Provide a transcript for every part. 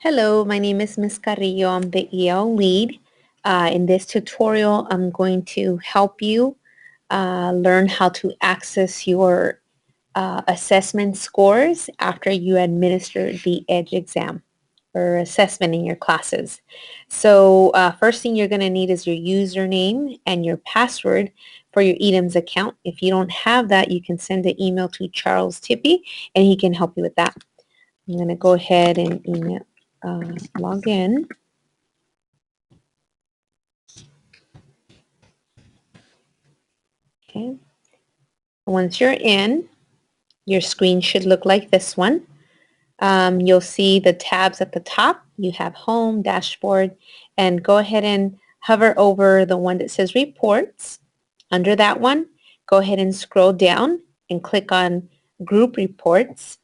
Hello, my name is Ms. Carrillo. I'm the EL lead. In this tutorial, I'm going to help you learn how to access your assessment scores after you administer the EDGE exam or assessment in your classes. So first thing you're going to need is your username and your password for your EADMS account. If you don't have that, you can send an email to Charles Tippy and he can help you with that. I'm going to go ahead and log in. Okay. Once you're in, your screen should look like this one. You'll see the tabs at the top. You have Home, Dashboard, and go ahead and hover over the one that says Reports. Under that one, go ahead and scroll down and click on Group Reports.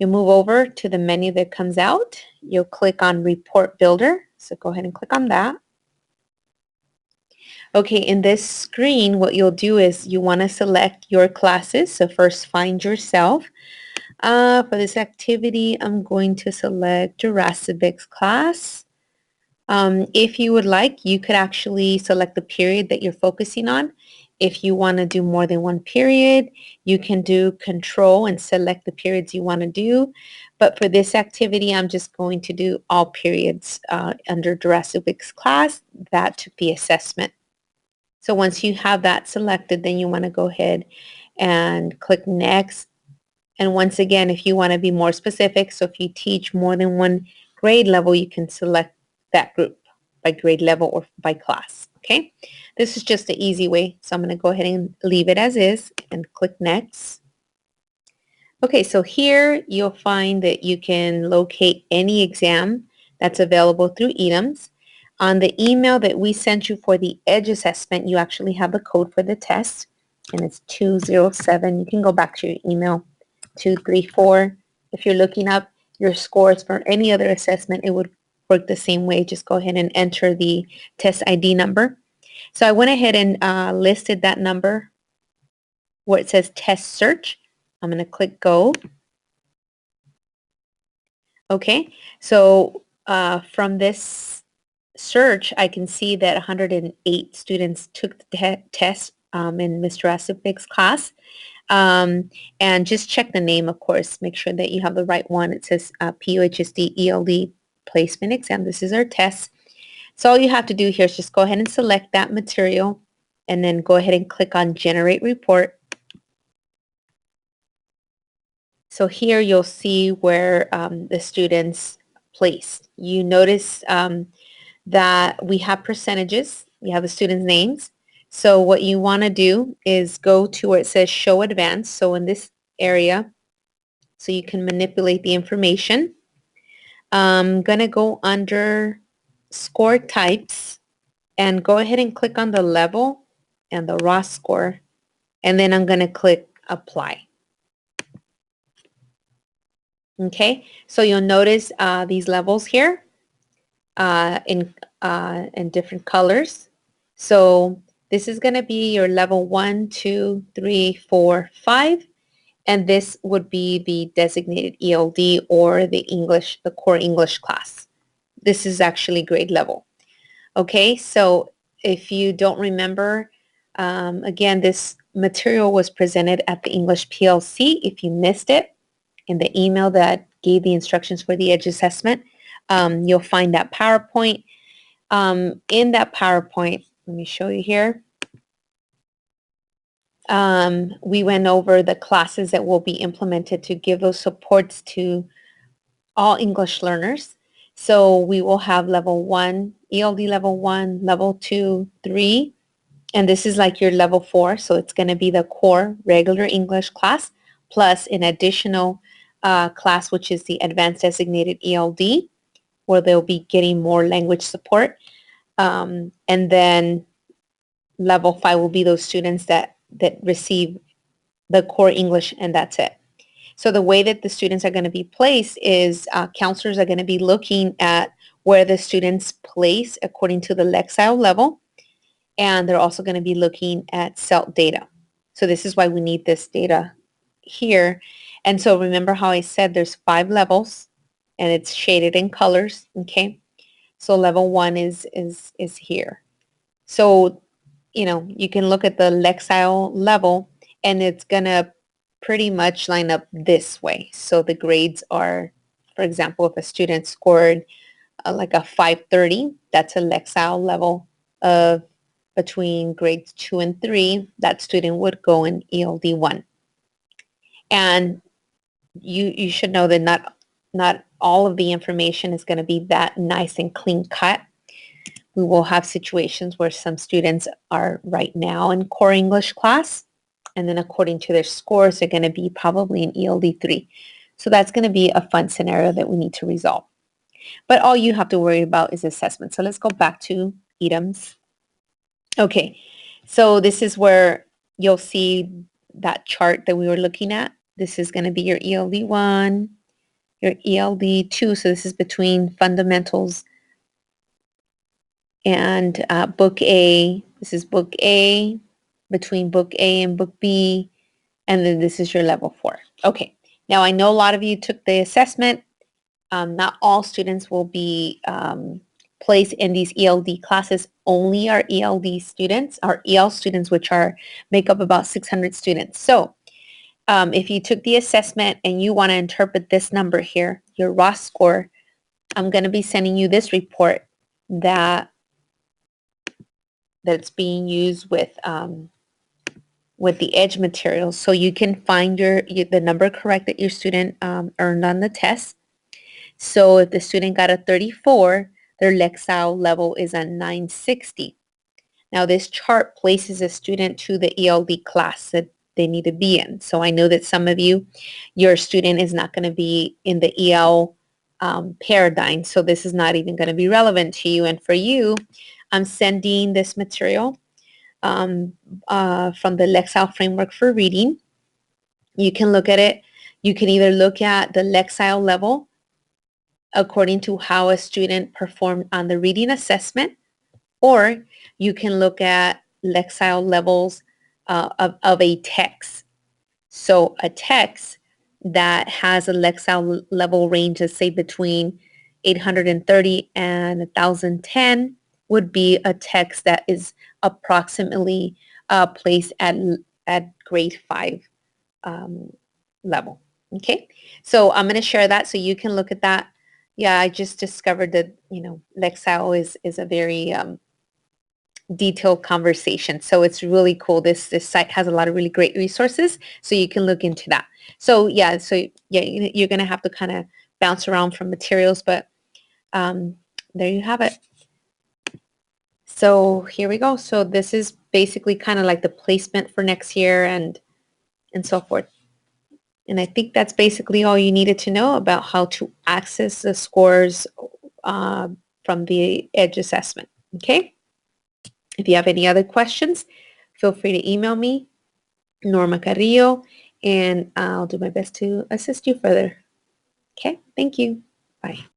You'll move over to the menu that comes out. You'll click on Report Builder. So go ahead and click on that. Okay, in this screen, what you'll do is you want to select your classes. So first find yourself. For this activity, I'm going to select Jurassic class. If you would like, you could actually select the period that you're focusing on. If you want to do more than one period, you can do control and select the periods you want to do. But for this activity, I'm just going to do all periods under Jurassic class. That took the assessment. So once you have that selected, then you want to go ahead and click Next. And once again, if you want to be more specific, so if you teach more than one grade level, you can select that group by grade level or by class, okay? This is just the easy way, so I'm going to go ahead and leave it as is and click Next. Okay, so here you'll find that you can locate any exam that's available through EADMS. On the email that we sent you for the EDGE assessment, you actually have the code for the test, and it's 207. You can go back to your email, 234. If you're looking up your scores for any other assessment, it would work the same way. Just go ahead and enter the test ID number. So I went ahead and listed that number where it says test search. I'm going to click go. Okay, so from this search, I can see that 108 students took the test in Mr. Asipik's class. And just check the name, of course. Make sure that you have the right one. It says PUHSD ELD placement exam. This is our test. So all you have to do here is just go ahead and select that material and then go ahead and click on Generate Report. So here you'll see where the students placed. You notice that we have percentages. We have the students' names. So what you want to do is go to where it says Show Advanced. So in this area, so you can manipulate the information. I'm going to go under Score Types and go ahead and click on the level and the raw score. And then I'm going to click Apply. Okay, so you'll notice these levels here in different colors. So this is going to be your level 1, 2, 3, 4, 5, and this would be the designated ELD or the English, the core English class. This is actually grade level. Okay, so if you don't remember, again, this material was presented at the English PLC. If you missed it, in the email that gave the instructions for the EDGE assessment, you'll find that PowerPoint. In that PowerPoint, let me show you here. We went over the classes that will be implemented to give those supports to all English learners. So we will have level 1, ELD level 1, level 2, 3, and this is like your level 4. So it's going to be the core regular English class plus an additional class, which is the advanced designated ELD, where they'll be getting more language support. And then level 5 will be those students that receive the core English, and that's it. So the way that the students are going to be placed is counselors are going to be looking at where the students place according to the Lexile level, and they're also going to be looking at CELT data. So this is why we need this data here. And so remember how I said there's 5 levels. and it's shaded in colors, okay? So level 1 is here. So, you can look at the Lexile level, and it's gonna pretty much line up this way. So the grades are, for example, if a student scored like a 530, that's a Lexile level of between grades 2 and 3. That student would go in ELD 1. And you should know that not all of the information is going to be that nice and clean cut. We will have situations where some students are right now in core English class, and then according to their scores, they're going to be probably in ELD 3. So that's going to be a fun scenario that we need to resolve. But all you have to worry about is assessment. So let's go back to EADMS. Okay, so this is where you'll see that chart that we were looking at. This is going to be your ELD 1, your ELD 2. So this is between fundamentals and book A. This is book A, between book A and book B. And then this is your level 4. Okay, now I know a lot of you took the assessment. Not all students will be placed in these ELD classes. Only our ELD students, our EL students, which make up about 600 students. So if you took the assessment and you want to interpret this number here, your raw score, I'm going to be sending you this report that's being used with the EDGE materials, so you can find the number correct that your student earned on the test. So if the student got a 34, their Lexile level is a 960. Now this chart places a student to the ELD class that they need to be in. So I know that some of you, your student is not going to be in the EL paradigm, so this is not even going to be relevant to you. And for you, I'm sending this material from the Lexile Framework for Reading. You can look at it. You can either look at the Lexile level according to how a student performed on the reading assessment, or you can look at Lexile levels of a text. So a text that has a Lexile level range of, say, between 830 and 1010 would be a text that is approximately placed at grade 5 level. Okay, so I'm going to share that so you can look at that. Yeah, I just discovered that, Lexile is a very detailed conversation. So it's really cool. This site has a lot of really great resources, so you can look into that. So yeah, you're going to have to kind of bounce around from materials, but there you have it. So here we go. So this is basically kind of like the placement for next year and so forth. And I think that's basically all you needed to know about how to access the scores from the EDGE assessment. Okay? If you have any other questions, feel free to email me, Norma Carrillo, and I'll do my best to assist you further. Okay? Thank you. Bye.